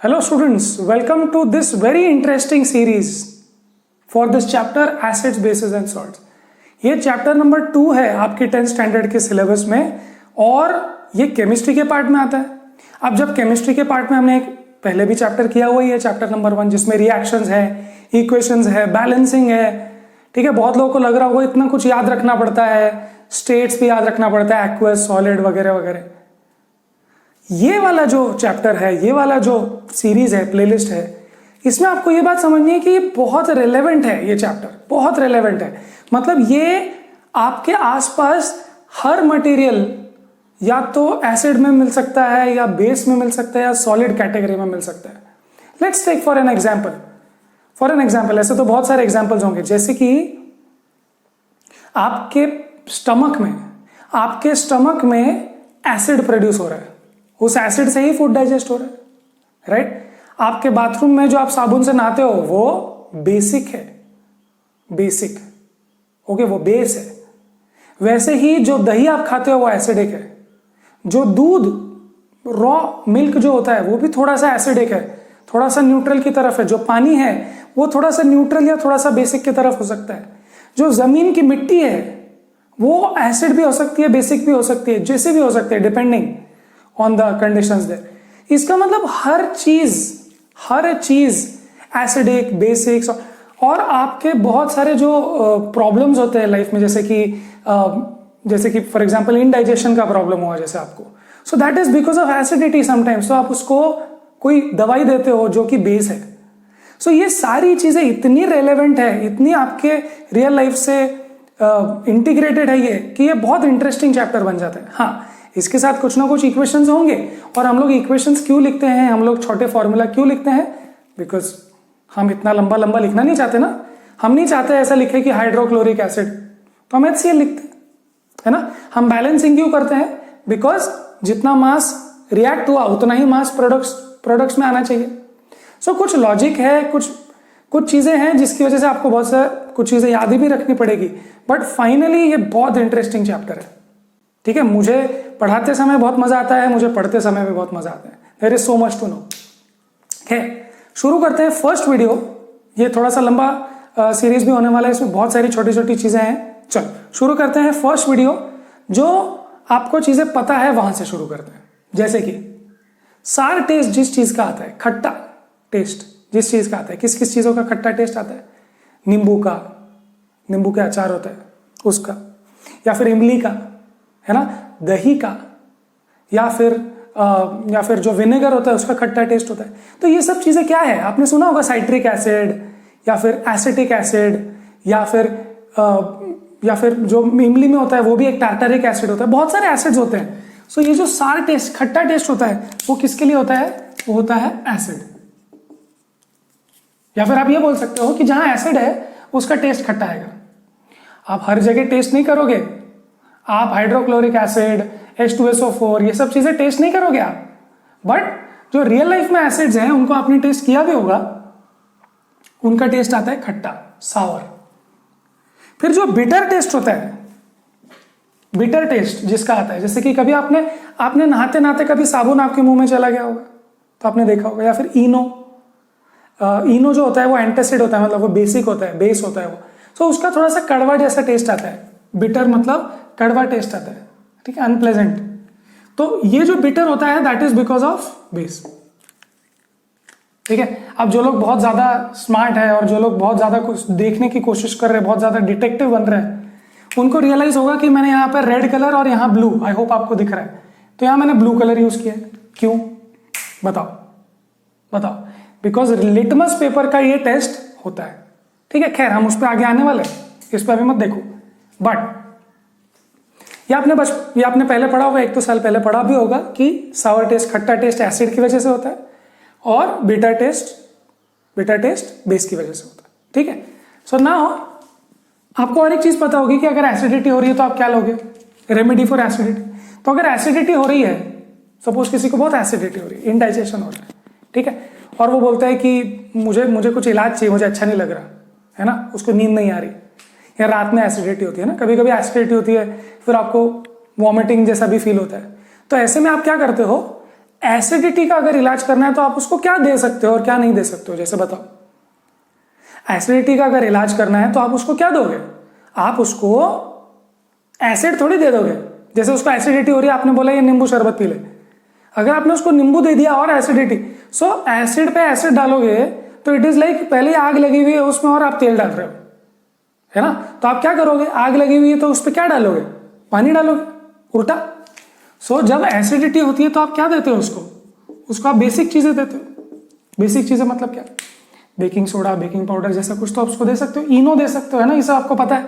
Hello students, welcome to this very interesting series for this chapter acids, bases and salts. ये chapter number 2 है आपके 10th standard के syllabus में और ये केमिस्ट्री के पार्ट में आता है। अब जब केमिस्ट्री के पार्ट में हमने एक पहले भी चैप्टर किया हुआ ही है, चैप्टर नंबर 1, जिसमें रिएक्शंस है, इक्वेशंस है, बैलेंसिंग है। ठीक है, बहुत लोगों को लग रहा होगा इतना कुछ याद रखना पड़ता है, स्टेट्स भी याद रखना पड़ता है, एक्वस, सॉलिड वगैरह वगैरह। ये वाला जो चैप्टर है, ये वाला जो सीरीज है, प्लेलिस्ट है, इसमें आपको ये बात समझनी है कि ये बहुत रेलेवेंट है। ये चैप्टर बहुत रेलेवेंट है, मतलब ये आपके आसपास हर मटेरियल या तो एसिड में मिल सकता है, या बेस में मिल सकता है, या सॉलिड कैटेगरी में मिल सकता है। Let's take for an example, ऐसे तो बहुत सारे एग्जाम्पल्स होंगे, जैसे कि आपके स्टमक में एसिड प्रोड्यूस हो रहा है, उस एसिड से ही फूड डाइजेस्ट हो रहा है, राइट? आपके बाथरूम में जो आप साबुन से नहाते हो वो बेसिक है, ओके, वो बेस है। वैसे ही जो दही आप खाते हो वो एसिडिक है, जो दूध रॉ मिल्क जो होता है वो भी थोड़ा सा एसिडिक है, थोड़ा सा न्यूट्रल की तरफ है। जो पानी है वो थोड़ा सा न्यूट्रल या थोड़ा सा बेसिक की तरफ हो सकता है। जो जमीन की मिट्टी है वो एसिड भी हो सकती है, बेसिक भी हो सकती है, जैसे भी हो सकते हैं, depending on the conditions there. इसका मतलब हर चीज एसिडिक, बेसिक, और आपके बहुत सारे जो प्रॉब्लम्स होते हैं लाइफ में, जैसे कि फॉर एग्जांपल इनडाइजेशन का प्रॉब्लम हुआ जैसे आपको, so that is because of acidity sometimes. तो आप उसको कोई दवाई देते हो जो कि बेस है। सो ये सारी चीजें इतनी रेलेवेंट है, इतनी आपके रियल लाइफ से इंटीग्रेटेड है ये, कि ये बहुत इंटरेस्टिंग चैप्टर बन जाता है। हाँ, इसके साथ कुछ ना कुछ इक्वेशंस होंगे, और हम लोग इक्वेशंस क्यों लिखते हैं, हम लोग छोटे फॉर्मूला क्यों लिखते हैं? बिकॉज हम इतना लंबा लंबा लिखना नहीं चाहते ना। हम नहीं चाहते ऐसा लिखे कि हाइड्रोक्लोरिक एसिड, तो हम HCl लिखते हैं, है ना। हम बैलेंसिंग क्यों करते हैं? बिकॉज जितना मास रिएक्ट हुआ उतना ही मास प्रोडक्ट्स में आना चाहिए। सो कुछ लॉजिक है, कुछ चीजें हैं जिसकी वजह से आपको बहुत सा कुछ चीजें याद भी रखनी पड़ेगी, बट फाइनली ये बहुत इंटरेस्टिंग चैप्टर है। ठीक है, मुझे पढ़ाते समय बहुत मजा आता है, मुझे पढ़ते समय भी बहुत मजा आता है। There is so much to know. शुरू करते हैं फर्स्ट वीडियो। ये थोड़ा सा लंबा सीरीज भी होने वाला है, इसमें बहुत सारी छोटी छोटी चीजें हैं। चलो शुरू करते हैं फर्स्ट वीडियो। जो आपको चीजें पता है वहां से शुरू करते हैं। जैसे कि सार टेस्ट जिस चीज का आता है, खट्टा टेस्ट जिस चीज का आता है, किस किस चीजों का खट्टा टेस्ट आता है? नींबू के अचार होता है उसका, या फिर इमली का, है ना, दही का, या फिर जो विनेगर होता है उसका खट्टा टेस्ट होता है। तो ये सब चीजें क्या है? आपने सुना होगा साइट्रिक एसिड, या फिर एसिटिक एसिड, या फिर जो इमली में होता है वो भी एक टार्टारिक एसिड होता है। बहुत सारे एसिड्स होते हैं। सो ये जो सार टेस्ट, खट्टा टेस्ट होता है, वो किसके लिए होता है? वो होता है एसिड। या फिर आप ये बोल सकते हो कि जहां एसिड है उसका टेस्ट खट्टा आएगा। आप हर जगह टेस्ट नहीं करोगे, आप हाइड्रोक्लोरिक एसिड, H2SO4, ये सब चीजें टेस्ट नहीं करोगे आप, बट जो रियल लाइफ में एसिड्स हैं उनको आपने टेस्ट किया भी होगा, उनका टेस्ट आता है खट्टा, सावर। फिर जो बिटर टेस्ट होता है, बिटर टेस्ट जिसका आता है, जैसे कि कभी आपने नहाते नहाते कभी साबुन आपके मुंह में चला गया होगा तो आपने देखा होगा। या फिर इनो जो होता है वो एंटासिड होता है, मतलब वो बेसिक होता है, बेस होता है वो। तो उसका थोड़ा सा कड़वा जैसा टेस्ट आता है। बिटर मतलब कड़वा टेस्ट आता है, ठीक है, अनप्लेजेंट। तो ये जो बिटर होता है that is because of base. ठीक है, अब जो लोग बहुत ज्यादा स्मार्ट है और जो लोग बहुत ज्यादा कुछ देखने की कोशिश कर रहे हैं, बहुत ज्यादा डिटेक्टिव बन रहे हैं, उनको रियलाइज होगा कि मैंने यहाँ पर रेड कलर और यहाँ ब्लू, आई होप आपको दिख रहा है, तो यहाँ मैंने ब्लू कलर यूज किया है। क्यों? बताओ। बिकॉज लिटमस पेपर का ये टेस्ट होता है। ठीक है, खैर हम उस पर आगे आने वाले हैं, इस पर अभी मत देखो। बट ये आपने पहले पढ़ा होगा, 1-2 साल पहले पढ़ा भी होगा कि सावर टेस्ट, खट्टा टेस्ट एसिड की वजह से होता है, और बिटर टेस्ट बेस की वजह से होता है। ठीक है, सो नाउ आपको और एक चीज पता होगी कि अगर एसिडिटी हो रही है तो आप क्या लोगे? Remedy for acidity. तो अगर एसिडिटी हो रही है, सपोज किसी को बहुत एसिडिटी हो रही है, इनडाइजेशन हो रहा है, ठीक है, और वो बोलता है कि मुझे कुछ इलाज चाहिए, मुझे अच्छा नहीं लग रहा है ना, उसको नींद नहीं आ रही, या रात में एसिडिटी होती है ना, कभी कभी एसिडिटी होती है, फिर आपको वॉमिटिंग जैसा भी फील होता है। तो ऐसे में आप क्या करते हो? एसिडिटी का अगर इलाज करना है तो आप उसको क्या दे सकते हो और क्या नहीं दे सकते हो, जैसे बताओ। एसिडिटी का अगर इलाज करना है तो आप उसको क्या दोगे? आप उसको एसिड थोड़ी दे दोगे। जैसे उसको एसिडिटी हो रही है, आपने बोला ये नींबू शरबत पी ले, अगर आपने उसको नींबू दे दिया और एसिडिटी, सो एसिड पे एसिड डालोगे तो इट इज लाइक पहले आग लगी हुई है उसमें और आप तेल डाल रहे हो, है ना। तो आप क्या करोगे? आग लगी हुई है तो उस पर क्या डालोगे? पानी डालोगे, उल्टा। सो जब एसिडिटी होती है तो आप क्या देते हो उसको आप बेसिक चीजें देते हो। बेसिक चीजें मतलब क्या? बेकिंग सोडा, बेकिंग पाउडर जैसा कुछ तो आप उसको दे सकते हो, इनो दे सकते हो, है ना, ये सब आपको पता है।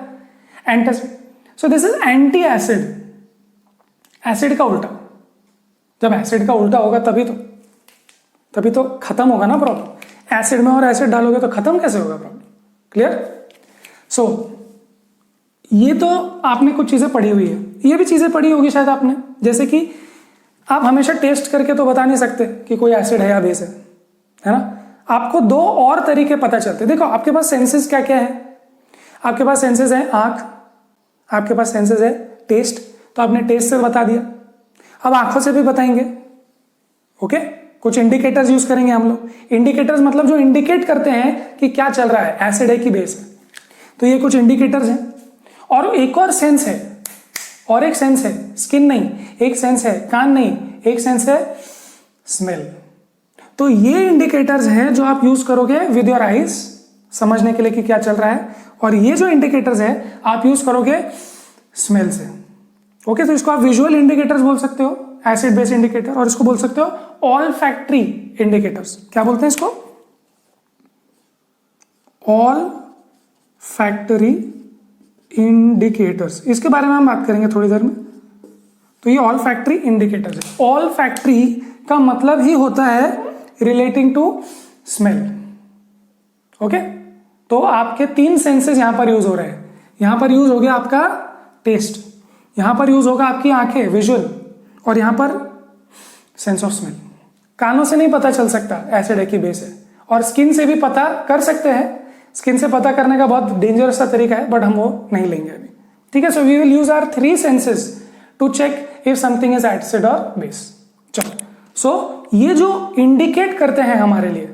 Antacid, so this is anti acid, acid का उल्टा। जब एसिड का उल्टा होगा तभी तो खत्म होगा ना प्रॉब्लम। एसिड में और एसिड डालोगे तो खत्म कैसे होगा प्रॉब्लम? क्लियर? सो ये तो आपने कुछ चीजें पढ़ी हुई है, ये भी चीजें पढ़ी होगी शायद आपने, जैसे कि आप हमेशा टेस्ट करके तो बता नहीं सकते कि कोई एसिड है या बेस है ना। आपको दो और तरीके पता चलते। देखो आपके पास सेंसेस क्या क्या है? आपके पास सेंसेस है आंख, आपके पास सेंसेस है टेस्ट, तो आपने टेस्ट से बता दिया। अब आंखों से भी बताएंगे, ओके। कुछ इंडिकेटर्स यूज करेंगे हम लोग। इंडिकेटर्स मतलब जो इंडिकेट करते हैं कि क्या चल रहा है, एसिड है कि बेस है। तो ये कुछ इंडिकेटर्स हैं। और एक और सेंस है, और एक सेंस है स्किन नहीं, एक सेंस है कान नहीं, एक सेंस है स्मेल। तो ये इंडिकेटर्स हैं जो आप यूज करोगे विद योर आईज समझने के लिए कि क्या चल रहा है, और ये जो इंडिकेटर्स है आप यूज करोगे स्मेल से, ओके। तो इसको आप विजुअल इंडिकेटर्स बोल सकते हो, एसिड बेस इंडिकेटर, और इसको बोल सकते हो ऑल फैक्ट्री इंडिकेटर्स। क्या बोलते हैं इसको? All factory indicators. इसके बारे में हम बात करेंगे थोड़ी देर में। तो ये ऑल फैक्ट्री इंडिकेटर्स है। ऑल फैक्ट्री का मतलब ही होता है रिलेटिंग टू स्मेल, ओके। तो आपके तीन सेंसेस यहां पर यूज हो रहे हैं। यहां पर यूज हो गया आपका टेस्ट, यहां पर यूज होगा आपकी आंखें विजुअल, और यहां पर सेंस ऑफ स्मेल। कानों से नहीं पता चल सकता एसिड है कि बेस है, और स्किन से भी पता कर सकते हैं। स्किन से पता करने का बहुत डेंजरस सा तरीका है, बट हम वो नहीं लेंगे अभी, ठीक है। So we will use our three senses to check if something is acid और बेस। चलो, सो ये जो इंडिकेट करते हैं हमारे लिए,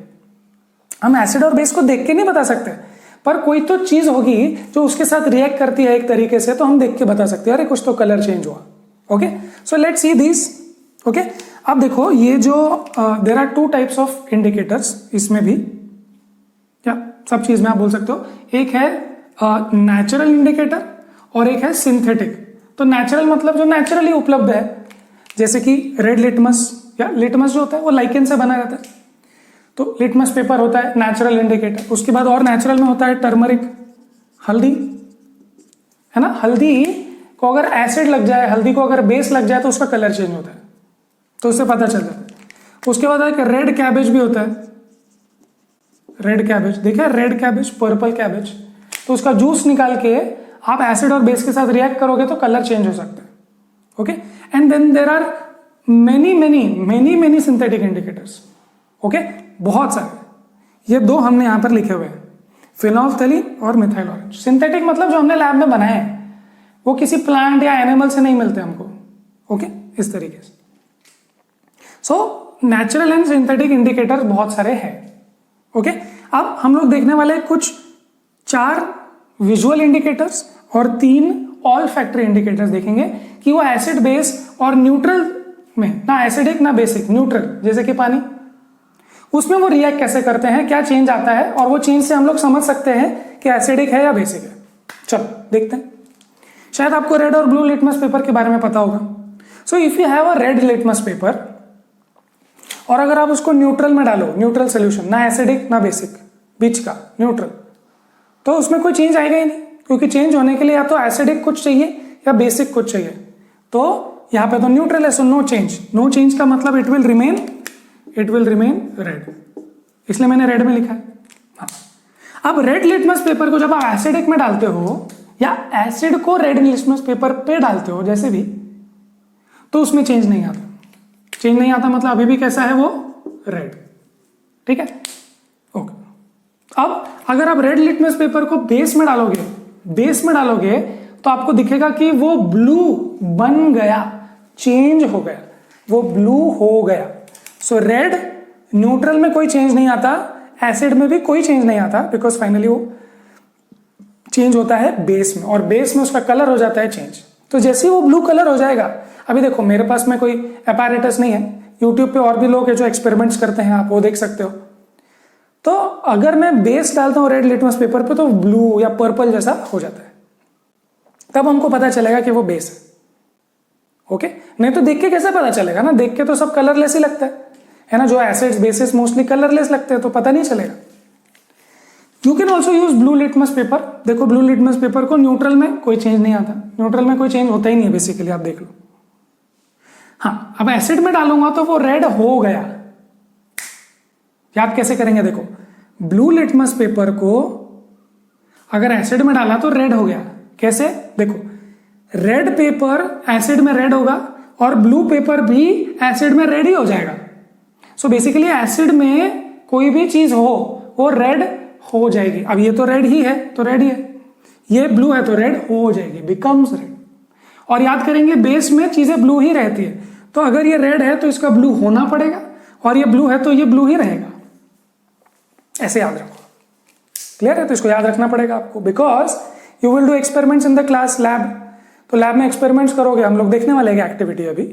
हम एसिड और बेस को देख के नहीं बता सकते, पर कोई तो चीज होगी जो उसके साथ रिएक्ट करती है एक तरीके से, तो हम देख के बता सकते हैं अरे कुछ तो कलर चेंज हुआ, okay. So let's see this, okay. अब देखो ये जो there are two types of indicators, इसमें भी क्या सब चीज में आप बोल सकते हो। एक है नेचुरल इंडिकेटर और एक है सिंथेटिक। तो नेचुरल मतलब जो नेचुरली उपलब्ध है, जैसे कि रेड लिटमस, या लिटमस जो होता है वो लाइकेन से बना रहता है, तो लिटमस पेपर होता है नेचुरल इंडिकेटर। उसके बाद और नेचुरल में होता है टर्मरिक, हल्दी, है ना। हल्दी को अगर एसिड लग जाए, हल्दी को अगर बेस लग जाए तो उसका कलर चेंज होता है, तो उससे पता चल जाता है। उसके बाद एक रेड कैबेज भी होता है, रेड कैबेज देखा, रेड कैबेज, पर्पल कैबेज, तो उसका जूस निकाल के आप एसिड और बेस के साथ रिएक्ट करोगे तो कलर चेंज हो सकता है, okay. And then there are many synthetic indicators, okay, बहुत सारे। ये दो हमने यहां पर लिखे हुए हैं, फिनोल्फ्थेलीन और मिथाइल ऑरेंज। सिंथेटिक मतलब जो हमने लैब में बनाए हैं, वो किसी प्लांट या एनिमल से नहीं मिलते हमको, ओके, इस तरीके से। So natural and synthetic indicators बहुत सारे हैं, ओके। अब हम लोग देखने वाले कुछ 4 विजुअल इंडिकेटर्स और 3 ऑल फैक्ट्री इंडिकेटर्स देखेंगे कि वो एसिड बेस और न्यूट्रल में, ना एसिडिक ना बेसिक, न्यूट्रल, जैसे कि पानी, उसमें वो रिएक्ट कैसे करते हैं, क्या चेंज आता है, और वो चेंज से हम लोग समझ सकते हैं कि एसिडिक है या बेसिक है। चलो देखते हैं। शायद आपको रेड और ब्लू लिटमस पेपर के बारे में पता होगा। So if you have a red litmus paper, और अगर आप उसको न्यूट्रल में डालो, न्यूट्रल सोल्यूशन, ना एसिडिक ना बेसिक, बीच का न्यूट्रल, तो उसमें कोई चेंज आएगा ही नहीं, क्योंकि चेंज होने के लिए या तो एसिडिक कुछ चाहिए या बेसिक कुछ चाहिए। तो यहां पे तो न्यूट्रल है, so no change. No change का मतलब इट विल रिमेन रेड, इसलिए मैंने रेड में लिखा है। हाँ। अब रेड लिटमस पेपर को जब आप एसिडिक में डालते हो, या एसिड को रेड लिटमस पेपर पे डालते हो, जैसे भी, तो उसमें चेंज नहीं आता। चेंज नहीं आता मतलब अभी भी कैसा है वो, रेड, ठीक है, ओके। अब अगर आप रेड लिटमस पेपर को बेस में डालोगे तो आपको दिखेगा कि वो ब्लू बन गया, चेंज हो गया, वो ब्लू हो गया। सो रेड न्यूट्रल में कोई चेंज नहीं आता, एसिड में भी कोई चेंज नहीं आता, बिकॉज फाइनली वो चेंज होता है बेस में, और बेस में उसका कलर हो जाता है चेंज। तो जैसे ही वो ब्लू कलर हो जाएगा, अभी देखो मेरे पास में कोई अपैरेटस नहीं है, यूट्यूब पे और भी लोग हैं जो एक्सपेरिमेंट्स करते हैं, आप वो देख सकते हो। तो अगर मैं बेस डालता हूँ रेड लिटमस पेपर पे तो ब्लू या पर्पल जैसा हो जाता है, तब हमको पता चलेगा कि वो बेस है। ओके, नहीं तो देख के कैसे पता चलेगा ना, देख के तो सब कलरलेस ही लगता है ना, जो एसिड्स बेसिस मोस्टली कलरलेस लगते हैं, तो पता नहीं चलेगा। You can also use blue litmus paper. देखो ब्लू लिटमस पेपर को न्यूट्रल में कोई चेंज नहीं आता, न्यूट्रल में कोई चेंज होता ही नहीं है बेसिकली, आप देख लो। हाँ, अब एसिड में डालूंगा तो वो रेड हो गया। याद कैसे करेंगे, देखो ब्लू लिटमस पेपर को अगर एसिड में डाला तो रेड हो गया। कैसे, देखो रेड पेपर एसिड में रेड होगा और ब्लू पेपर भी एसिड में रेड ही हो जाएगा। सो बेसिकली एसिड में कोई भी चीज हो वो रेड हो जाएगी। अब ये तो रेड ही है तो रेड ही है, ये ब्लू है तो रेड हो जाएगी, बिकम्स रेड। और याद करेंगे बेस में चीजें ब्लू ही रहती है, तो अगर ये रेड है तो इसका ब्लू होना पड़ेगा, और ये ब्लू है तो ये ब्लू ही रहेगा। ऐसे याद रखो, क्लियर है? तो इसको याद रखना पड़ेगा आपको, because you will do experiments in the class lab. तो लैब में एक्सपेरिमेंट्स करोगे, हम लोग देखने वाले हैं एक्टिविटी अभी।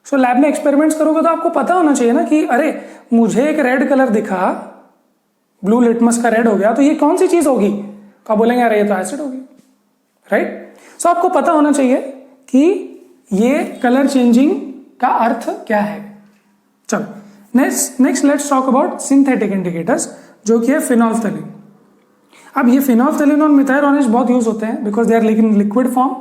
सो लैब में एक्सपेरिमेंट्स करोगे तो आपको पता होना चाहिए ना कि अरे मुझे एक रेड कलर दिखा, ब्लू लिटमस का रेड हो गया, तो ये कौन सी चीज होगी? तो आप बोलेंगे अरे ये तो एसिड होगी, राइट? सो आपको पता होना चाहिए कि ये कलर चेंजिंग का अर्थ क्या है। चलो next let's talk about synthetic indicators, जो कि है फिनोल्फ्थेलिन। अब ये फिनोल्फ्थेलिन और मिथाइल ऑरेंज बहुत यूज होते हैं because they are in liquid form,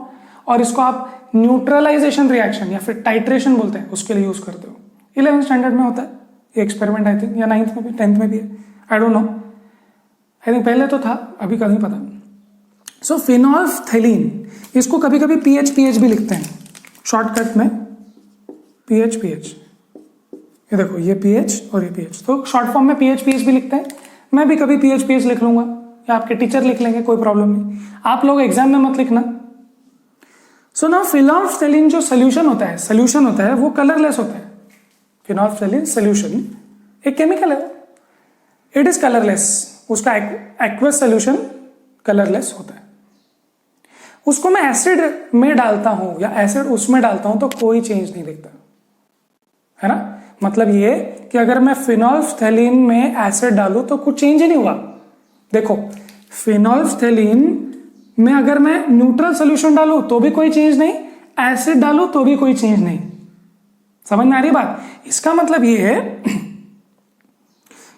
और इसको आप न्यूट्रलाइजेशन रिएक्शन या फिर टाइट्रेशन बोलते हैं, उसके लिए यूज करते हो। 11th स्टैंडर्ड में होता है ये एक्सपेरिमेंट, आई थिंक, या 9th में भी, 10th में भी है, I don't know, I think पहले तो था, अभी का नहीं पता। सो फिनोल्फ्थेलिन, इसको कभी कभी PH भी लिखते हैं शॉर्टकट में, PH। ये देखो ये PH और ये PH, तो शॉर्ट फॉर्म में PH भी लिखते हैं। मैं भी कभी PH लिख लूंगा, या आपके टीचर लिख लेंगे, कोई प्रॉब्लम नहीं, आप लोग एग्जाम में मत लिखना। सो नाउ फिनोल्फ्थेलिन जो सोल्यूशन होता है वो कलरलेस होता है। फिनोल्फ्थेलिन सोल्यूशन एक केमिकल है, इट इज कलरलेस, उसका एक्वस सोल्यूशन कलरलेस होता है। उसको मैं एसिड में डालता हूं या एसिड उसमें डालता हूं तो कोई चेंज नहीं दिखता, है ना। मतलब ये कि अगर मैं फिनोल्फ्थेलिन में एसिड डालूं तो कुछ चेंज ही नहीं हुआ। देखो फिनोल्फ्थेलिन में अगर मैं न्यूट्रल सोल्यूशन डालूं तो भी कोई चेंज नहीं, एसिड डालूं तो भी कोई चेंज नहीं। समझ में आ रही बात? इसका मतलब ये है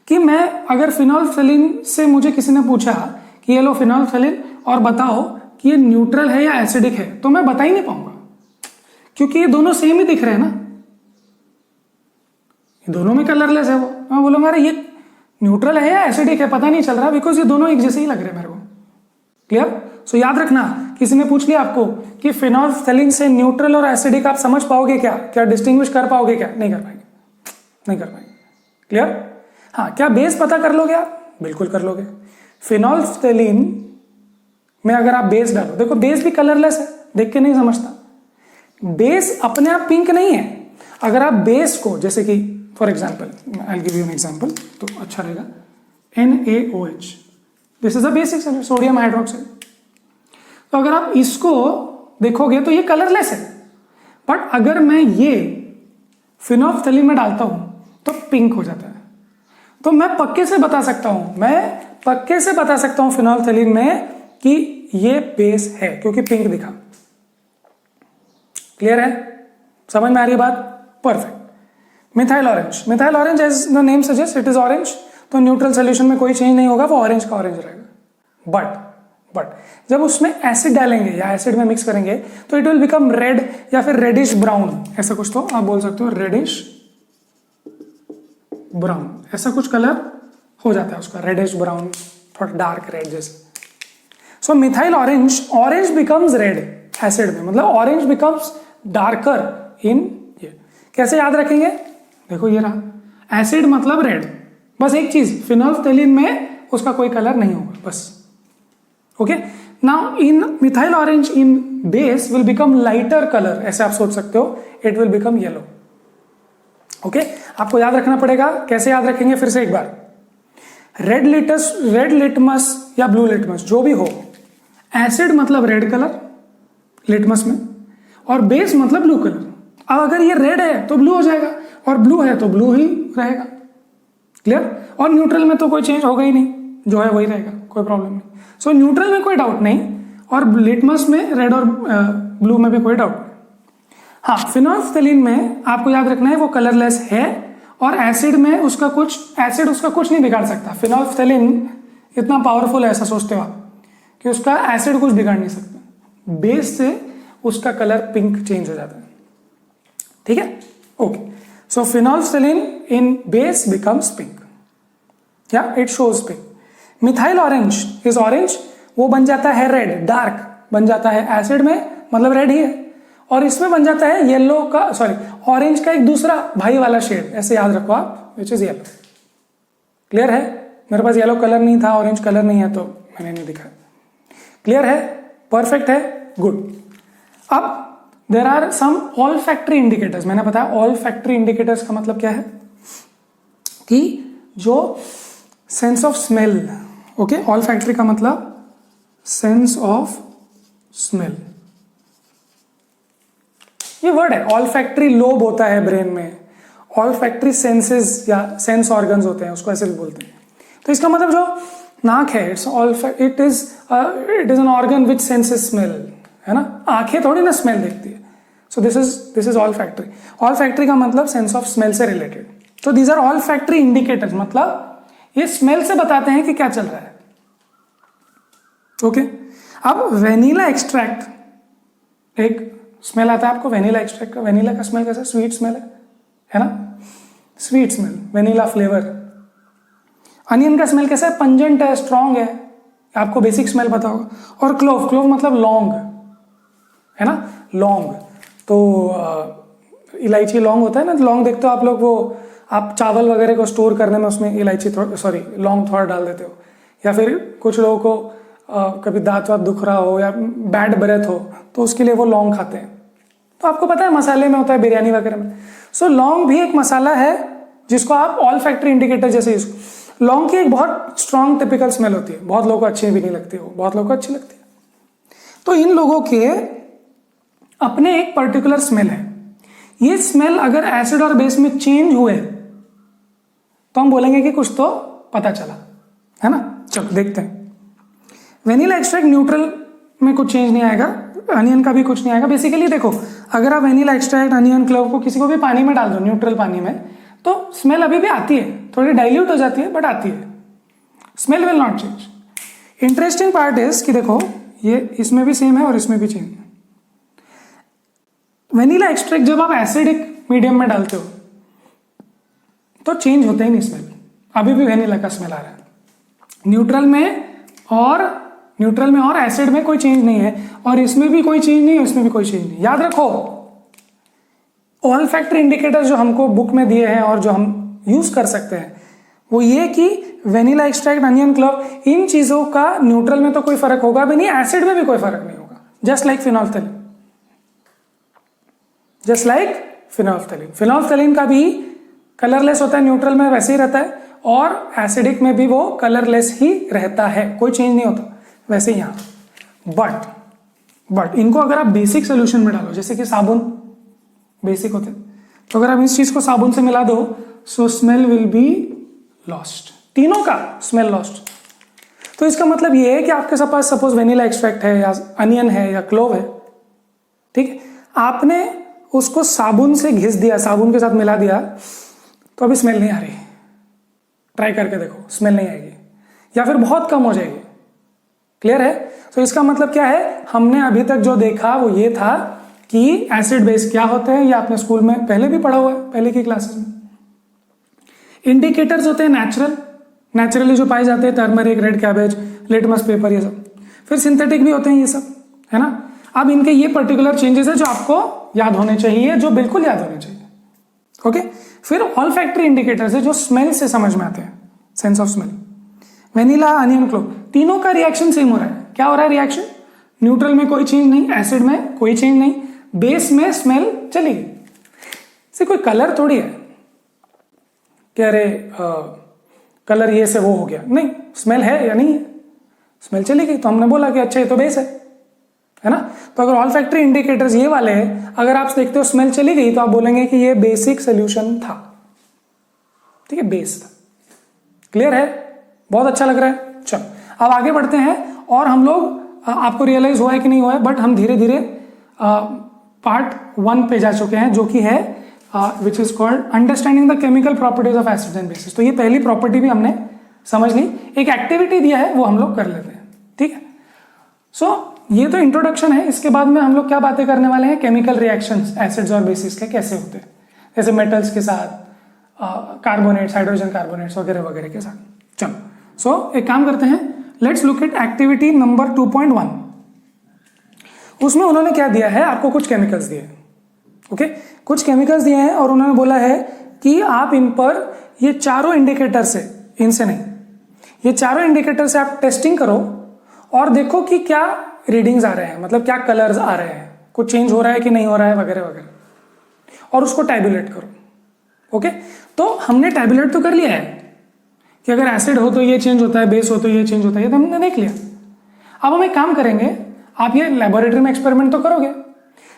कि मैं अगर फिनोल्फ्थेलिन से मुझे किसी ने पूछा कि ये लो फिनोल्फ्थेलिन और बताओ कि ये न्यूट्रल है या एसिडिक है, तो मैं बता ही नहीं पाऊंगा, क्योंकि ये दोनों सेम ही दिख रहे हैं ना, ये दोनों में कलरलेस है। वो मैं बोलूंगा अरे ये न्यूट्रल है या एसिडिक है, पता नहीं चल रहा, बिकॉज ये दोनों एक जैसे ही लग रहे हैं मेरे को। क्लियर? सो याद रखना, किसी ने पूछ लिया आपको कि फिनोल्फ्थेलिन से न्यूट्रल और एसिडिक आप समझ पाओगे क्या डिस्टिंग्विश कर पाओगे क्या? नहीं कर पाएंगे। क्लियर? हाँ, क्या बेस पता कर लोगे आप? बिल्कुल कर लोगे। फिनोल्फ्थेलिन में अगर आप बेस डालो, देखो बेस भी कलरलेस है, देख के नहीं समझता। बेस अपने आप पिंक नहीं है। अगर आप बेस को, जैसे कि for example, I will give you an example तो अच्छा रहेगा, NaOH, this is a basic sodium hydroxide. तो अगर आप इसको देखोगे तो ये कलरलेस है, बट अगर मैं ये फिनोल्फ्थेलिन में डालता हूं तो पिंक हो जाता है। तो मैं पक्के से बता सकता हूं फिनोल्फ्थेलिन में कि ये बेस है, क्योंकि पिंक दिखा। क्लियर है? समझ में आ रही बात? Perfect. Methyl orange as the name suggest it is orange, तो न्यूट्रल सोल्यूशन में कोई चेंज नहीं होगा, वो ऑरेंज का ऑरेंज रहेगा। बट जब उसमें एसिड डालेंगे या एसिड में मिक्स करेंगे तो इट विल बिकम रेड या फिर रेडिश ब्राउन, ऐसा कुछ, तो आप बोल सकते हो रेडिश ब्राउन, ऐसा कुछ कलर हो जाता है उसका, रेडिश ब्राउन, थोड़ा डार्क रेड जैसे। So methyl orange becomes red acid में, मतलब ऑरेंज बिकम्स डार्कर इन ये। कैसे याद रखेंगे? देखो ये रहा, एसिड मतलब रेड, बस एक चीज, फिनोल्फ्थेलिन में उसका कोई कलर नहीं होगा, बस। Okay, now in methyl orange in base will become lighter colour, ऐसे आप सोच सकते हो, it will become yellow. Okay, आपको याद रखना पड़ेगा। कैसे याद रखेंगे, फिर से एक बार। रेड लिटमस या ब्लू लिटमस जो भी हो, एसिड मतलब रेड कलर लिटमस में, और बेस मतलब ब्लू कलर। अब अगर ये रेड है तो ब्लू हो जाएगा, और ब्लू है तो ब्लू ही रहेगा। क्लियर? और न्यूट्रल में तो कोई चेंज होगा ही नहीं, जो है वही रहेगा, कोई प्रॉब्लम नहीं। सो न्यूट्रल में कोई डाउट नहीं, और लिटमस में रेड और ब्लू में भी कोई डाउट नहीं। हाँ, फिनोल्फ्थेलिन में आपको याद रखना है वो कलरलेस है, और एसिड में उसका कुछ नहीं बिगाड़ सकता। फिनोल्फ्थेलिन इतना पावरफुल है, ऐसा सोचते हो आप, कि उसका एसिड कुछ बिगाड़ नहीं सकता। बेस से उसका कलर पिंक चेंज हो जाता है। ठीक है, ओके। सो फिनोल्फ्थेलिन इन बेस बिकम्स पिंक, या it shows pink. Methyl orange is orange, वो बन जाता है रेड, डार्क बन जाता है एसिड में, मतलब रेड ही है, और इसमें बन जाता है येलो का, ऑरेंज का एक दूसरा भाई वाला शेड, ऐसे याद रखो आप, विच इज येलो। क्लियर है? मेरे पास येलो कलर नहीं था, ऑरेंज कलर नहीं है, तो मैंने नहीं दिखाया। क्लियर है? परफेक्ट है, गुड। अब there are some olfactory indicators. मैंने बताया ऑल फैक्ट्री इंडिकेटर्स का मतलब क्या है, कि जो sense of smell, okay, all factory का मतलब सेंस ऑफ स्मेल, ये वर्ड है। ऑल फैक्ट्री लोब होता है ब्रेन में, ऑल फैक्ट्री सेंसेस या सेंस ऑर्गन्स होते हैं, उसको ऐसे भी बोलते हैं। तो इसका मतलब जो नाक है, it is an organ which senses smell, है ना। आंखें थोड़ी ना स्मेल देखती है। So this is olfactory. Olfactory का मतलब सेंस ऑफ स्मेल से रिलेटेड। तो these are olfactory indicators, मतलब ये स्मेल से बताते हैं कि क्या चल रहा है। ओके, अब वेनिला एक्सट्रैक्ट, एक स्मेल आता है आपको वेनिला एक्सट्रैक्ट का। वेनिला का स्मेल कैसा, स्वीट स्मेल है ना, sweet smell, vanilla flavour. Onion का स्मेल कैसा है, पंजेंट है, स्ट्रॉन्ग है, आपको बेसिक स्मेल पता होगा। और क्लोव मतलब लौंग, है ना, लौंग। तो इलायची लौंग होता है ना, लौंग देखते हो आप लोग, वो आप चावल वगैरह को स्टोर करने में उसमें इलायची लौंग थोड़ा डाल देते हो। या फिर कुछ लोगों को कभी दांत वात दुख रहा हो या बैड ब्रेथ हो, तो उसके लिए वो लौंग खाते हैं। तो आपको पता है मसाले में होता है, बिरयानी वगैरह में। सो लौंग भी एक मसाला है जिसको आप ऑल फैक्ट्री इंडिकेटर जैसे यूज। लौंग की एक बहुत स्ट्रॉन्ग टिपिकल स्मेल होती है, बहुत लोगों को अच्छी भी नहीं लगती, वो बहुत लोगों को अच्छी लगती है। तो इन लोगों के अपने एक पर्टिकुलर स्मेल है। ये स्मेल अगर एसिड और बेस में चेंज हुए तो हम बोलेंगे कि कुछ तो पता चला, है ना। चलो देखते हैं। वेनिला एक्सट्रैक्ट न्यूट्रल में कुछ चेंज नहीं आएगा, अनियन का भी कुछ नहीं आएगा। बेसिकली देखो, अगर आप वेनिला एक्सट्रैक्ट, अनियन, क्लोव को किसी को भी पानी में डाल दो, न्यूट्रल पानी में, तो स्मेल अभी भी आती है, थोड़ी डाइल्यूट हो जाती है, बट आती है। Smell will not change. Interesting part is कि देखो, ये इसमें भी सेम है और इसमें भी सेम है। वेनिला एक्सट्रैक्ट जब आप एसिडिक मीडियम में डालते हो तो चेंज होता ही नहीं स्मेल, अभी भी वेनिला का स्मेल आ रहा है। न्यूट्रल में और एसिड में कोई चेंज नहीं है, और इसमें भी कोई चेंज नहीं है, इसमें भी कोई चेंज नहीं। याद रखो, ऑल फैक्टर इंडिकेटर्स जो हमको बुक में दिए हैं और जो हम यूज कर सकते हैं, वो ये कि वेनिला एक्सट्रैक्ट, अनियन, क्लोव, इन चीजों का न्यूट्रल में तो कोई फर्क होगा भी नहीं, एसिड में भी कोई फर्क नहीं होगा। जस्ट लाइक फिनोल्फ्थेलिन, फिनोल्फ्थेलिन का भी कलरलेस होता है, न्यूट्रल में वैसे ही रहता है, और एसिडिक में भी वो कलरलेस ही रहता है, कोई चेंज नहीं होता। वैसे ही यहाँ बट इनको अगर आप बेसिक सोल्यूशन में डालो, जैसे कि साबुन बेसिक होते हैं, तो अगर आप इस चीज को साबुन से मिला दो, सो स्मेल विल बी लॉस्ट, तीनों का स्मेल लॉस्ट। तो इसका मतलब ये है कि आपके पास सपोज वेनिला एक्सट्रैक्ट है या अनियन है या क्लोव है, ठीक है, आपने उसको साबुन से घिस दिया, साबुन के साथ मिला दिया, तो अभी स्मेल नहीं आ रही। ट्राई करके देखो, स्मेल नहीं आएगी, या फिर बहुत कम हो जाएगी। क्लियर है? तो इसका मतलब क्या है, हमने अभी तक जो देखा वो ये था कि एसिड बेस क्या होते हैं, या आपने स्कूल में पहले भी पढ़ा हुआ है, पहले की क्लासेस में। इंडिकेटर्स होते हैं नेचुरली जो पाए जाते हैं, turmeric, red cabbage, litmus paper, ये सब। फिर सिंथेटिक भी होते हैं ये सब, है ना। अब इनके ये पर्टिकुलर चेंजेस है जो आपको याद होने चाहिए, जो बिल्कुल याद होने चाहिए। ओके, फिर ऑल फैक्ट्री इंडिकेटर्स है जो स्मेल से समझ में आते हैं, sense of smell. Vanilla, onion, clove, तीनों का रिएक्शन सेम हो रहा है। क्या हो रहा है रिएक्शन? न्यूट्रल में कोई चेंज नहीं, एसिड में कोई चेंज नहीं, बेस में स्मेल चली गई। से कोई कलर थोड़ी है, कि अरे कलर ये से वो हो गया, नहीं, स्मेल है या नहीं है, स्मेल चली गई तो हमने बोला कि अच्छा ये तो बेस है ना। तो अगर ऑल फैक्ट्री इंडिकेटर्स ये वाले हैं, अगर आप देखते हो स्मेल चली गई तो आप बोलेंगे कि ये बेसिक सोल्यूशन था, ठीक है, बेस था। क्लियर है, बहुत अच्छा लग रहा है। चलो अब आगे बढ़ते हैं और हम लोग, आपको रियलाइज हुआ है कि नहीं हुआ है, बट हम धीरे धीरे पार्ट 1 पे जा चुके हैं, जो कि है which is called understanding the chemical properties of acids and bases. तो ये पहली प्रॉपर्टी भी हमने समझ ली, एक एक्टिविटी दिया है वो हम लोग कर लेते हैं, ठीक है। सो ये तो इंट्रोडक्शन है। इसके बाद में हम लोग क्या बातें करने वाले हैं, केमिकल रिएक्शंस एसिड्स और बेसिस के कैसे होते हैं, जैसे मेटल्स के साथ, कार्बोनेट्स, हाइड्रोजन कार्बोनेट्स वगैरह वगैरह के साथ। चलो सो एक काम करते हैं, let's look at activity number 2.1। उसमें उन्होंने क्या दिया है, आपको कुछ केमिकल्स दिए, ओके, कुछ केमिकल्स दिए हैं और उन्होंने बोला है कि आप इन पर ये चारों इंडिकेटर से, इनसे नहीं, ये चारों इंडिकेटर से आप टेस्टिंग करो और देखो कि क्या रीडिंग्स आ रहे हैं, मतलब क्या कलर्स आ रहे हैं, कुछ चेंज हो रहा है कि नहीं हो रहा है वगैरह वगैरह, और उसको टैबुलेट करो, ओके। तो हमने टैबुलेट तो कर लिया है कि अगर एसिड हो तो ये चेंज होता है, बेस हो तो ये चेंज होता है, ये तो हमने देख लिया। अब हम एक काम करेंगे, आप ये लेबोरेटरी में एक्सपेरिमेंट तो करोगे,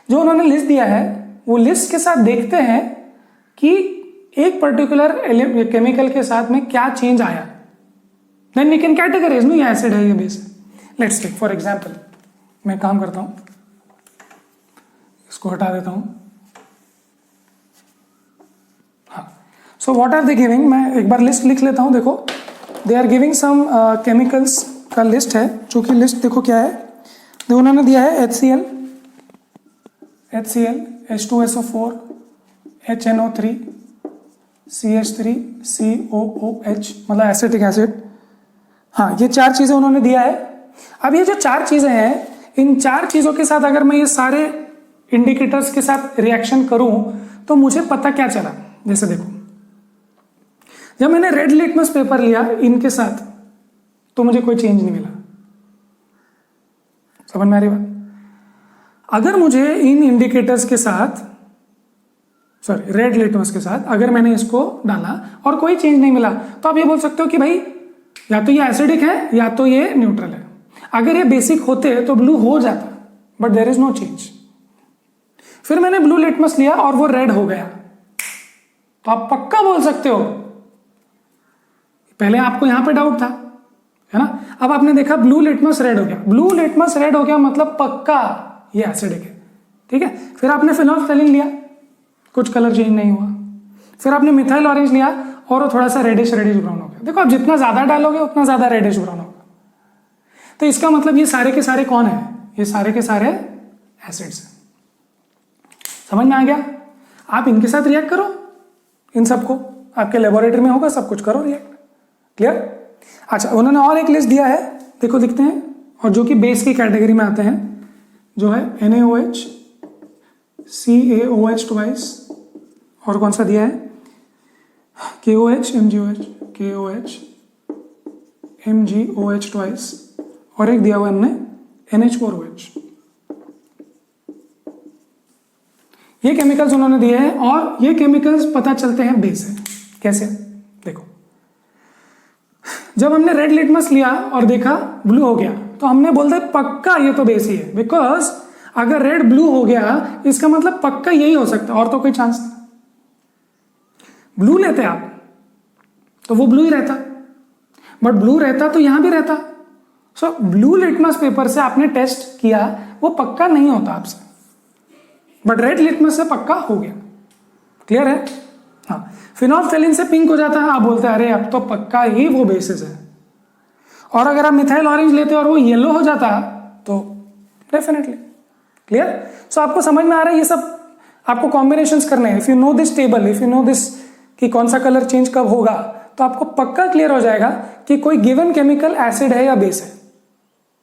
जो उन्होंने लिस्ट दिया है वो लिस्ट के साथ देखते हैं कि एक पर्टिकुलर केमिकल के साथ में क्या चेंज आया, देन वी कैन कैटेगराइज, नो ये एसिड है ये बेस है। लेट्स टेक फॉर एग्जांपल, मैं काम करता हूं, इसको हटा देता हूं। हाँ, so what are they giving, मैं एक बार लिस्ट लिख लेता हूं। देखो, they are giving some chemicals का लिस्ट है, जो कि लिस्ट देखो क्या है। देखो उन्होंने दिया है HCl, H2SO4, HNO3, CH3, COOH, मतलब एसिटिक एसिड। हाँ, ये 4 चीजें उन्होंने दिया है। अब ये जो 4 चीजें हैं, इन 4 चीजों के साथ अगर मैं ये सारे इंडिकेटर्स के साथ रिएक्शन करूं तो मुझे पता क्या चला। जैसे देखो, जब मैंने रेड लिटमस पेपर लिया इनके साथ तो मुझे कोई चेंज नहीं मिला, समझ में आ रही बात। अगर मुझे इन इंडिकेटर्स के साथ, सॉरी रेड लिटमस के साथ अगर मैंने इसको डाला और कोई चेंज नहीं मिला, तो आप ये बोल सकते हो कि भाई या तो ये एसिडिक है या तो ये न्यूट्रल है। अगर ये बेसिक होते तो ब्लू हो जाता, but there is no change. फिर मैंने ब्लू लिटमस लिया और वो रेड हो गया, तो आप पक्का बोल सकते हो, पहले आपको यहां पे डाउट था, है ना, अब आपने देखा ब्लू लिटमस रेड हो गया, ब्लू लिटमस रेड हो गया मतलब पक्का ये एसिडिक है, ठीक है। फिर आपने फिनोल्फथालीन लिया, कुछ कलर चेंज नहीं हुआ। फिर आपने मिथाइल ऑरेंज लिया और वो थोड़ा सा रेडिश ब्राउन हो गया। देखो, आप जितना ज्यादा डालोगे उतना ज्यादा रेडिश ब्राउन होगा। तो इसका मतलब ये सारे के सारे कौन है, ये सारे के सारे एसिड्स हैं। समझ में आ गया। आप इनके साथ रिएक्ट करो, इन सबको आपके लेबोरेटरी में होगा, सब कुछ करो रिएक्ट। क्लियर। अच्छा, उन्होंने और एक लिस्ट दिया है, देखो लिखते हैं, और जो कि बेस की कैटेगरी में आते हैं, जो है NaOH, CaOH ट्वाइस, और कौन सा दिया है KOH, MgOH, KOH, MgOH twice, और एक दिया हुआ हमने NH4OH। ये केमिकल्स उन्होंने दिए हैं, और ये केमिकल्स पता चलते हैं बेस है। कैसे, देखो, जब हमने रेड लिटमस लिया और देखा ब्लू हो गया तो हमने बोल दिया पक्का ये तो बेस ही है, बिकॉज अगर रेड ब्लू हो गया इसका मतलब पक्का यही हो सकता है, और तो कोई चांस नहीं। ब्लू लेते आप तो वो ब्लू ही रहता, बट ब्लू रहता तो यहां भी रहता। सो ब्लू लिटमस पेपर से आपने टेस्ट किया, वो पक्का नहीं होता आपसे, बट रेड लिटमस से पक्का हो गया। क्लियर है। हाँ, फिनोल्फथालीन से पिंक हो जाता है, आप बोलते हैं अरे अब तो पक्का ही वो बेसिस है। और अगर आप मिथाइल ऑरेंज लेते और वो येलो हो जाता तो डेफिनेटली। क्लियर। सो आपको समझ में आ रहा है, ये सब आपको कॉम्बिनेशंस करने हैं। If you know this table, if you know this कि कौन सा कलर चेंज कब होगा, तो आपको पक्का क्लियर हो जाएगा कि कोई गिवन केमिकल एसिड है या बेस है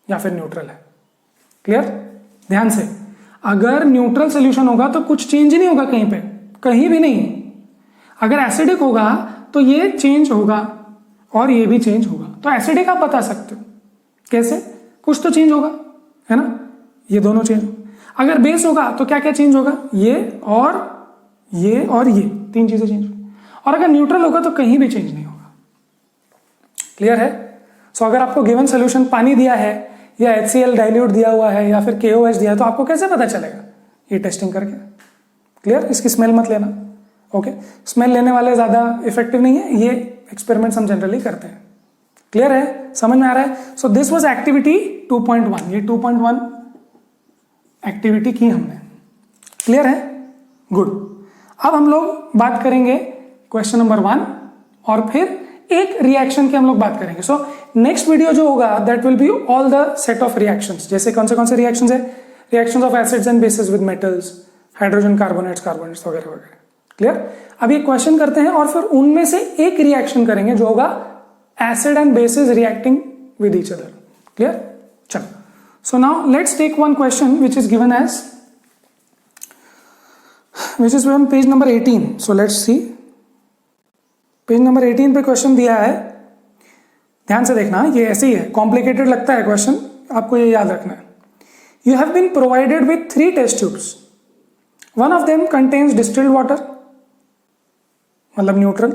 या फिर न्यूट्रल है। क्लियर। ध्यान से, अगर न्यूट्रल सोल्यूशन होगा तो कुछ चेंज नहीं होगा कहीं पे, कहीं भी नहीं। अगर एसिडिक होगा तो ये चेंज होगा और ये भी चेंज होगा। तो एसिडिक आप बता सकते हो कैसे, कुछ तो चेंज होगा, है ना, ये दोनों चेंज। अगर बेस होगा तो क्या क्या चेंज होगा, ये और ये 3 चीजें चेंज। और अगर न्यूट्रल होगा तो कहीं भी चेंज नहीं होगा। क्लियर है? सो अगर आपको गिवन सोल्यूशन पानी दिया है या HCl डाइल्यूट दिया हुआ है या फिर KOH दिया है तो आपको कैसे पता चलेगा? ये टेस्टिंग करके। क्लियर? इसकी स्मेल मत लेना। ओके, स्मेल लेने वाले ज़्यादा इफेक्टिव नहीं है, ये एक्सपेरिमेंट्स हम जनरली करते हैं। क्लियर है? समझ में आ रहा है? So this was activity 2.1। ये 2.1 एक्टिविटी की हमने। क्लियर है? गुड। अब हम लोग बात करेंगे क्वेश्चन नंबर 1 और फिर एक रिएक्शन की हम लोग बात करेंगे। सो नेक्स्ट वीडियो जो होगा that will be all the set of reactions. जैसे कौन से रिएक्शंस है? Reactions of acids and bases with metals, hydrogen carbonates वगैरह वगैरह। क्लियर? अब ये क्वेश्चन करते हैं और फिर उनमें से एक रिएक्शन करेंगे जो होगा acid and bases reacting with each other. Clear? चलो, so now let's take one question which is given as which is on page number 18. So let's see. Page number 18 पे क्वेश्चन दिया है, ध्यान से देखना, ये ऐसे ही है, कॉम्प्लिकेटेड लगता है क्वेश्चन, आपको ये याद रखना है। You have been provided with 3 test tubes. One of them contains distilled water, मतलब neutral.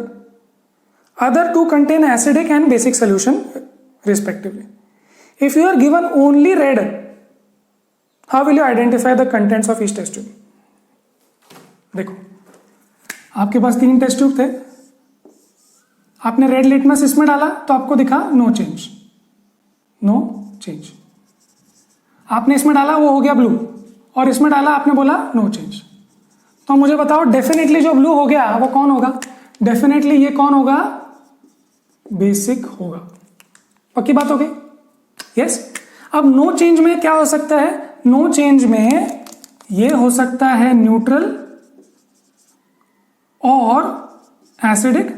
Other 2 contain acidic and basic solution respectively. If you are given only red, how will you identify the contents of each test tube? देखो, आपके पास 3 test tube थे, आपने red litmus इसमें डाला तो आपको दिखा नो चेंज, नो चेंज। आपने इसमें डाला वो हो गया ब्लू, और इसमें डाला आपने बोला नो चेंज। तो मुझे बताओ डेफिनेटली जो ब्लू हो गया वो कौन होगा? डेफिनेटली ये कौन होगा? बेसिक होगा। पक्की बात हो गई? यस। अब नो चेंज में क्या हो सकता है? नो चेंज में ये हो सकता है न्यूट्रल और एसिडिक,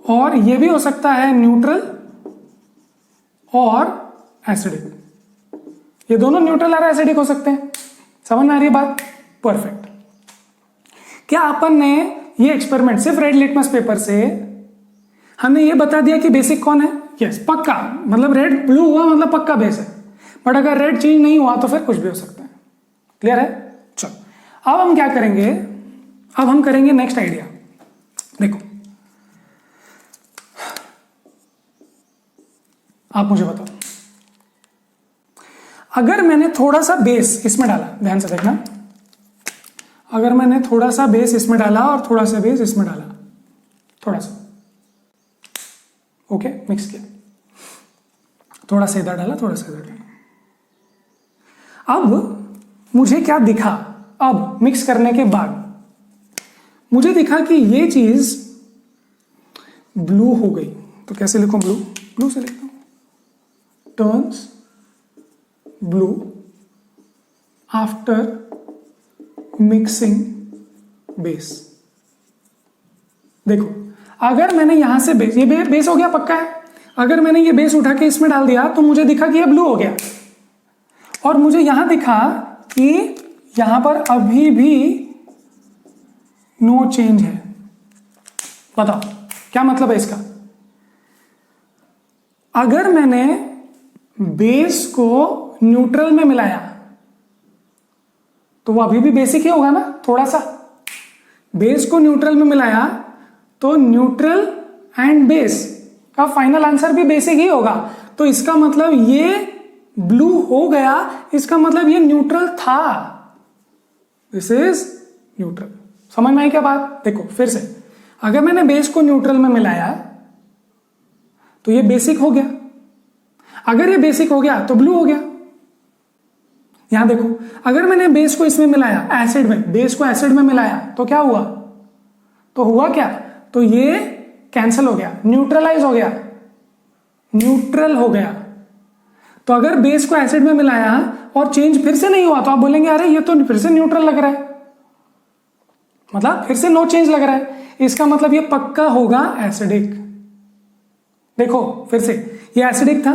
और ये भी हो सकता है न्यूट्रल और एसिडिक। ये दोनों न्यूट्रल और एसिडिक हो सकते हैं। समझ में आ रही है बात? परफेक्ट। क्या अपन ने ये एक्सपेरिमेंट सिर्फ रेड लिटमस पेपर से हमने ये बता दिया कि बेसिक कौन है? यस, पक्का, मतलब रेड ब्लू हुआ मतलब पक्का बेस है। बट अगर रेड चेंज नहीं हुआ तो फिर कुछ भी हो सकता है। क्लियर है? चलो, अब हम क्या करेंगे? अब हम करेंगे नेक्स्ट आइडिया। देखो, आप मुझे बताओ, अगर मैंने थोड़ा सा बेस इसमें डाला, ध्यान से देखना, अगर मैंने थोड़ा सा बेस इसमें डाला और थोड़ा सा बेस इसमें डाला, थोड़ा सा, ओके, मिक्स किया, थोड़ा सा इधर डाला, थोड़ा सा इधर डाला। अब मुझे क्या दिखा? अब मिक्स करने के बाद मुझे दिखा कि ये चीज ब्लू हो गई। तो कैसे लिखूं ब्लू? ब्लू से लिखता हूं, turns blue after mixing base. देखो, अगर मैंने यहां से बेस, ये बेस हो गया पक्का है, अगर मैंने ये बेस उठा के इसमें डाल दिया तो मुझे दिखा कि ये ब्लू हो गया, और मुझे यहां दिखा कि यहां पर अभी भी नो चेंज है। बताओ क्या मतलब है इसका? अगर मैंने बेस को न्यूट्रल में मिलाया तो वो अभी भी बेसिक ही होगा ना। थोड़ा सा बेस को न्यूट्रल में मिलाया तो न्यूट्रल एंड बेस का फाइनल आंसर भी बेसिक ही होगा। तो इसका मतलब ये ब्लू हो गया, इसका मतलब ये न्यूट्रल था। This is neutral. समझ में आई क्या बात? देखो फिर से, अगर मैंने बेस को न्यूट्रल में मिलाया तो ये बेसिक हो गया, अगर ये बेसिक हो गया तो ब्लू हो गया। यहां देखो, अगर मैंने बेस को इसमें मिलाया, एसिड में, बेस को एसिड में मिलाया तो क्या हुआ? तो हुआ क्या? तो ये कैंसिल हो गया, न्यूट्रलाइज हो गया, न्यूट्रल हो गया। तो अगर बेस को एसिड में मिलाया और चेंज फिर से नहीं हुआ तो आप बोलेंगे अरे ये तो फिर से न्यूट्रल लग रहा है, मतलब फिर से नो चेंज लग रहा है। इसका मतलब ये पक्का होगा एसिडिक। देखो फिर से, ये एसिडिक था,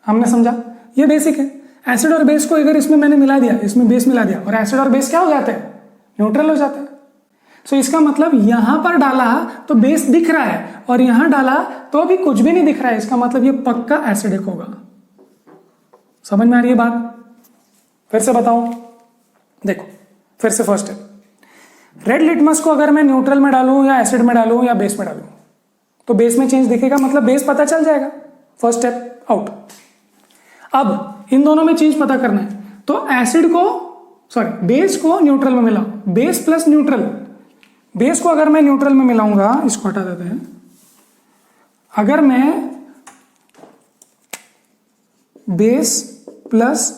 हमने समझा, ये बेसिक है। एसिड और बेस को अगर इसमें मैंने मिला दिया, इसमें बेस मिला दिया, और एसिड और बेस क्या हो जाते हैं? न्यूट्रल हो जाते हैं। सो इसका मतलब यहां पर डाला तो बेस दिख रहा है और यहां डाला तो अभी कुछ भी नहीं दिख रहा है। इसका मतलब ये पक्का एसिडिक होगा। समझ में आ रही है बात? फिर से बताऊं, देखो फिर से फर्स्ट है, रेड लिटमस को अगर मैं न्यूट्रल में डालूं या एसिड में डालूं या बेस में डालूं तो बेस में चेंज दिखेगा, मतलब बेस पता चल जाएगा, फर्स्ट स्टेप आउट। अब इन दोनों में चेंज पता करना है, तो एसिड को बेस को न्यूट्रल में मिलाओ, बेस प्लस न्यूट्रल, बेस को अगर मैं न्यूट्रल में मिलाऊंगा, इसको हटा देते हैं, अगर मैं बेस प्लस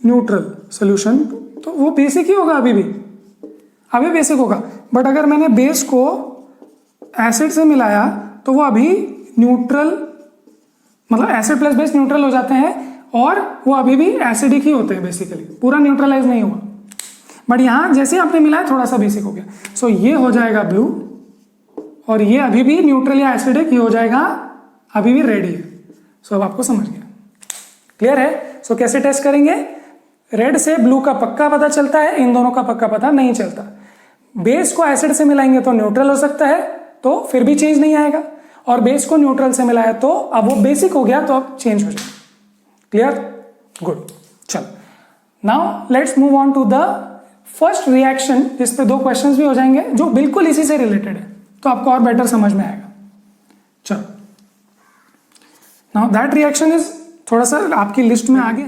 न्यूट्रल सॉल्यूशन, तो वो बेसिक ही होगा, अभी बेसिक होगा। बट अगर मैंने बेस को एसिड से मिलाया तो वो अभी न्यूट्रल, मतलब एसिड प्लस बेस न्यूट्रल हो जाते हैं और वो अभी भी एसिडिक ही होते हैं बेसिकली, पूरा न्यूट्रलाइज नहीं हुआ। बट यहां जैसे आपने मिलाया थोड़ा सा बेसिक हो गया, सो ये हो जाएगा ब्लू और ये अभी भी न्यूट्रल या एसिडिक, ये हो जाएगा अभी भी रेड ही है। सो अब आपको समझ गया, क्लियर है। सो कैसे टेस्ट करेंगे, रेड से ब्लू का पक्का पता चलता है, इन दोनों का पक्का पता नहीं चलता। बेस को एसिड से मिलाएंगे तो न्यूट्रल हो सकता है, तो फिर भी चेंज नहीं आएगा, और बेस को न्यूट्रल से मिलाया तो अब वो बेसिक हो गया, तो अब चेंज हो जाएगा। Clear, good. चलो now let's move on to the first reaction, जिस पे 2 क्वेश्चंस भी हो जाएंगे जो बिल्कुल इसी से रिलेटेड है, तो आपको और बेटर समझ में आएगा। चलो नाउ दैट रिएक्शन इज थोड़ा सा आपकी लिस्ट में आगे।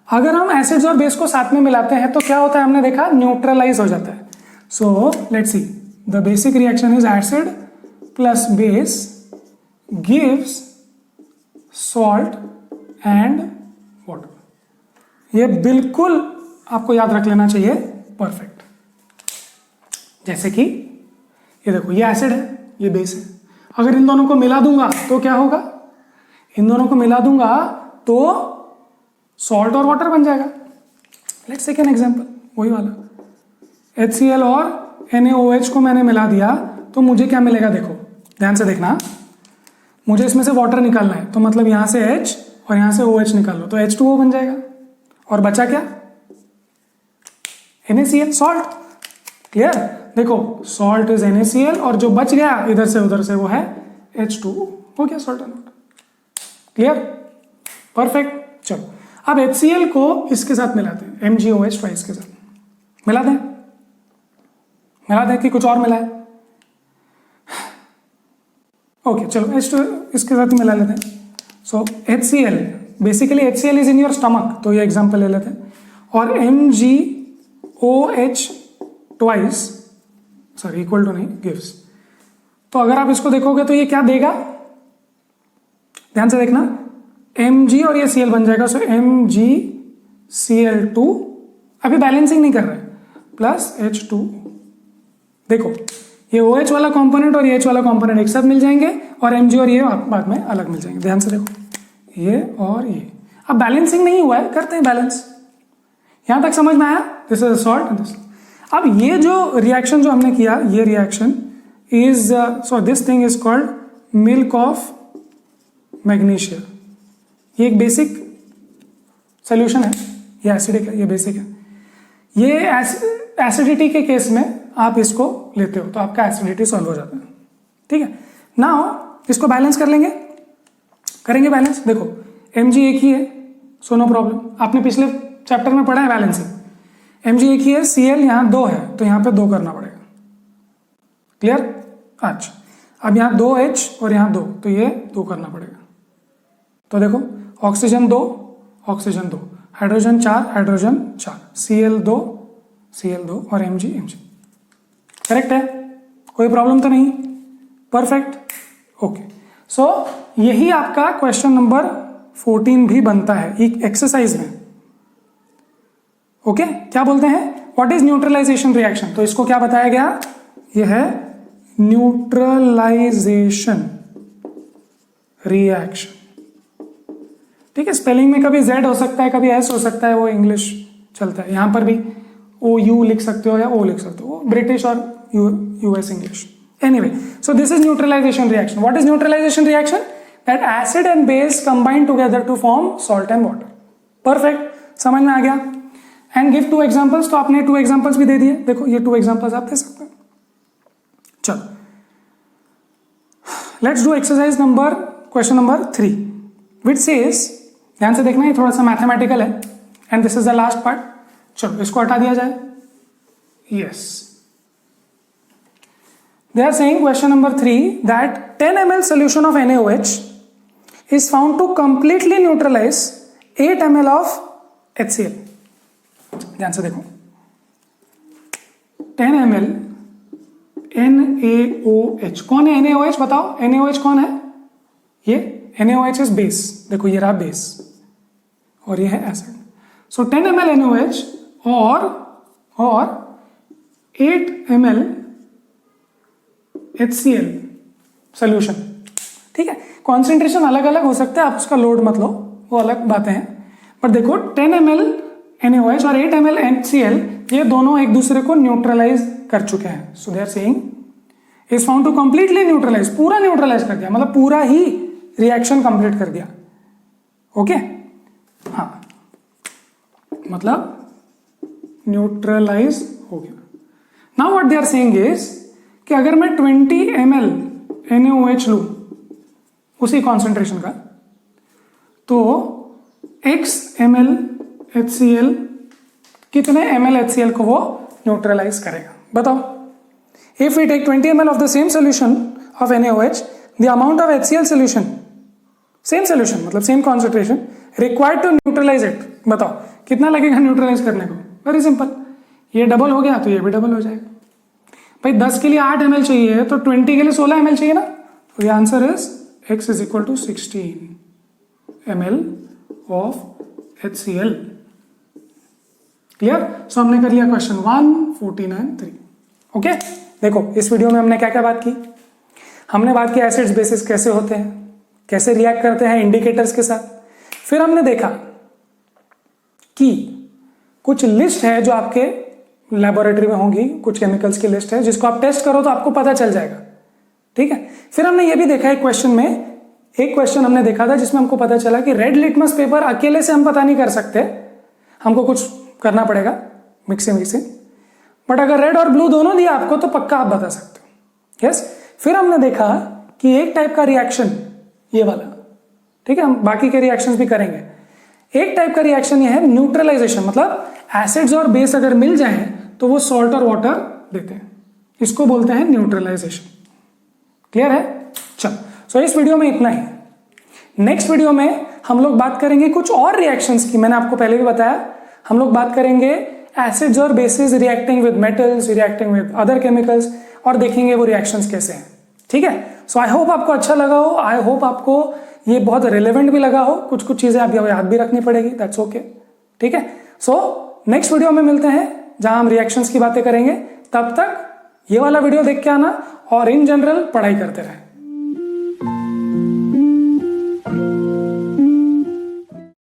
अगर हम एसिड्स और बेस को साथ में मिलाते हैं तो क्या होता है, हमने देखा न्यूट्रलाइज हो जाता है। सो let's C, the basic reaction is acid plus base gives salt and water. ये बिल्कुल आपको याद रख लेना चाहिए, परफेक्ट। जैसे कि ये देखो, ये एसिड है, ये बेस है, अगर इन दोनों को मिला दूंगा तो क्या होगा, इन दोनों को मिला दूंगा तो सॉल्ट और वाटर बन जाएगा। लेट्स टेक एन एग्जांपल, वही वाला HCl और NaOH को मैंने मिला दिया तो मुझे क्या मिलेगा, देखो ध्यान से देखना, मुझे इसमें से वाटर निकालना है, तो मतलब यहां से H और यहां से OH निकाल लो तो H2O बन जाएगा, और बचा क्या, NaCl, सॉल्ट। क्लियर, देखो सॉल्ट इज NaCl और जो बच गया इधर से उधर से वो है H2O, हो गया salt and water. Clear, perfect. चलो अब HCl को इसके साथ मिलाते हैं, MgOH ट्वाइस के साथ मिला दें कि कुछ और मिला है। ओके चलो H2 इसके साथ ही मिला लेते हैं। So HCl, basically HCl is in your stomach, तो ये एग्जांपल ले लेते हैं, और MgOH twice, sorry equal to नहीं, गिव्स। तो अगर आप इसको देखोगे तो ये क्या देगा, ध्यान से देखना, Mg और ये Cl बन जाएगा, सो MgCl2, अभी बैलेंसिंग नहीं कर रहे, प्लस H2। देखो ये OH वाला कंपोनेंट और ये H वाला कंपोनेंट एक साथ मिल जाएंगे और Mg और ये बाद में अलग मिल जाएंगे। ध्यान से देखो, ये और ये, अब बैलेंसिंग नहीं हुआ है, करते हैं बैलेंस। यहां तक समझ में आया, this is salt and this. अब ये जो रिएक्शन जो हमने किया, ये reaction is, so this thing is called milk of magnesia. ये एक बेसिक सोल्यूशन है, ये एसिडिक है, ये बेसिक है। ये एसिडिटी के केस में आप इसको लेते हो तो आपका एसिडिटी सॉल्व हो जाता है। ठीक है, नाउ इसको बैलेंस कर लेंगे, करेंगे बैलेंस। देखो Mg एक ही है, सो नो प्रॉब्लम, आपने पिछले चैप्टर में पढ़ा है बैलेंसिंग। Mg एक ही है, Cl यहाँ 2 है तो यहाँ पे 2 करना पड़ेगा। क्लियर, अच्छा अब यहाँ 2H और यहाँ 2, तो ये 2 करना पड़ेगा। तो देखो oxygen 2 oxygen 2, hydrogen 4 hydrogen 4, Cl2 Cl2 और Mg Mg। करेक्ट है, कोई प्रॉब्लम तो नहीं, परफेक्ट। ओके, सो यही आपका क्वेश्चन नंबर 14 भी बनता है एक एक्सरसाइज में। ओके, क्या बोलते हैं, व्हाट इज न्यूट्रलाइजेशन रिएक्शन, तो इसको क्या बताया गया, यह है न्यूट्रलाइजेशन रिएक्शन। ठीक है, स्पेलिंग में कभी Z हो सकता है, कभी S हो सकता है, वो इंग्लिश चलता है। यहां पर भी OU लिख सकते हो या O लिख सकते हो, ब्रिटिश और US English. Anyway, so this is neutralization reaction. What is neutralization reaction? That acid and base combine together to form salt and water. Perfect, समझ में आ गया। And give 2 examples, तो आपने 2 examples भी दे दिए, देखो ये 2 examples आप दे सकते हैं। चलो, let's do exercise number, question number 3, which says, ध्यान से देखना, ये थोड़ा सा मैथमेटिकल है, and this is the last part। चलो इसको हटा दिया जाए, yes, They are saying question number 3 that 10 ml solution of NaOH is found to completely neutralize 8 ml of HCl. ध्यान से देखो, 10 ml NaOH, कौन है NaOH बताओ, NaOH कौन है? ये NaOH इज बेस, देखो ये रहा बेस और ये है एसिड. सो 10 ml NaOH और 8 ml HCl सोल्यूशन. ठीक है, कॉन्सेंट्रेशन अलग अलग हो सकता है, आप उसका लोड मत लो, वो अलग बातें हैं. पर देखो 10 ml NaOH और 8 ml HCl ये दोनों एक दूसरे को न्यूट्रलाइज कर चुके हैं. So they are saying is found to completely neutralize, पूरा न्यूट्रलाइज कर दिया, मतलब पूरा ही रिएक्शन कंप्लीट कर दिया. ओके हाँ, मतलब न्यूट्रलाइज हो गया. Now what they are saying is कि अगर मैं 20 ml NaOH लूं उसी कॉन्सेंट्रेशन का, तो x ml HCl कितने ml HCl को वो न्यूट्रलाइज करेगा बताओ. If we take 20 ml of the same solution of NaOH, the amount of HCl solution, same solution मतलब same concentration, required to neutralize it, बताओ कितना लगेगा न्यूट्रलाइज करने को. वेरी सिंपल, ये डबल हो गया तो ये भी डबल हो जाएगा. भाई 10 के लिए 8 ml चाहिए तो 20 के लिए 16 ml चाहिए ना. तो ये answer is x is equal to 16 ml of HCl. Clear? So हमने कर लिया क्वेश्चन 1, 14 एंड 3. ओके, देखो इस वीडियो में हमने क्या क्या बात की. हमने बात की एसिड्स बेसिस कैसे होते हैं, कैसे रिएक्ट करते हैं इंडिकेटर्स के साथ. फिर हमने देखा कि कुछ लिस्ट है जो आपके लैबोरेटरी में होंगी, कुछ केमिकल्स की लिस्ट है जिसको आप टेस्ट करो तो आपको पता चल जाएगा. ठीक है, फिर हमने ये भी देखा एक क्वेश्चन में, एक क्वेश्चन हमने देखा था जिसमें हमको पता चला कि रेड लिटमस पेपर अकेले से हम पता नहीं कर सकते, हमको कुछ करना पड़ेगा मिक्सिंग. बट अगर रेड और ब्लू दोनों दिया आपको तो पक्का आप बता सकते हो. यस. फिर हमने देखा कि एक टाइप का रिएक्शन ये वाला, ठीक है, हम बाकी के रिएक्शंस भी करेंगे. एक टाइप का रिएक्शन ये है न्यूट्रलाइजेशन, मतलब एसिड्स और बेस अगर मिल जाए तो वो सॉल्ट और वाटर देते हैं, इसको बोलते हैं न्यूट्रलाइजेशन. क्लियर है? चल, सो इस वीडियो में इतना ही. नेक्स्ट वीडियो में हम लोग बात करेंगे कुछ और रिएक्शंस की. मैंने आपको पहले भी बताया, हम लोग बात करेंगे एसिड्स और basis reacting with metals, reacting with other chemicals, और देखेंगे वो रिएक्शंस कैसे हैं. ठीक है, सो आई होप आपको अच्छा लगा हो, आई होप आपको ये बहुत रिलेवेंट भी लगा हो. कुछ कुछ चीजें आप याद भी रखनी पड़ेगी, दैट्स ओके. ठीक है, सो नेक्स्ट वीडियो में मिलते हैं जहां हम रिएक्शंस की बातें करेंगे. तब तक ये वाला वीडियो देख के आना और इन जनरल पढ़ाई करते रहें.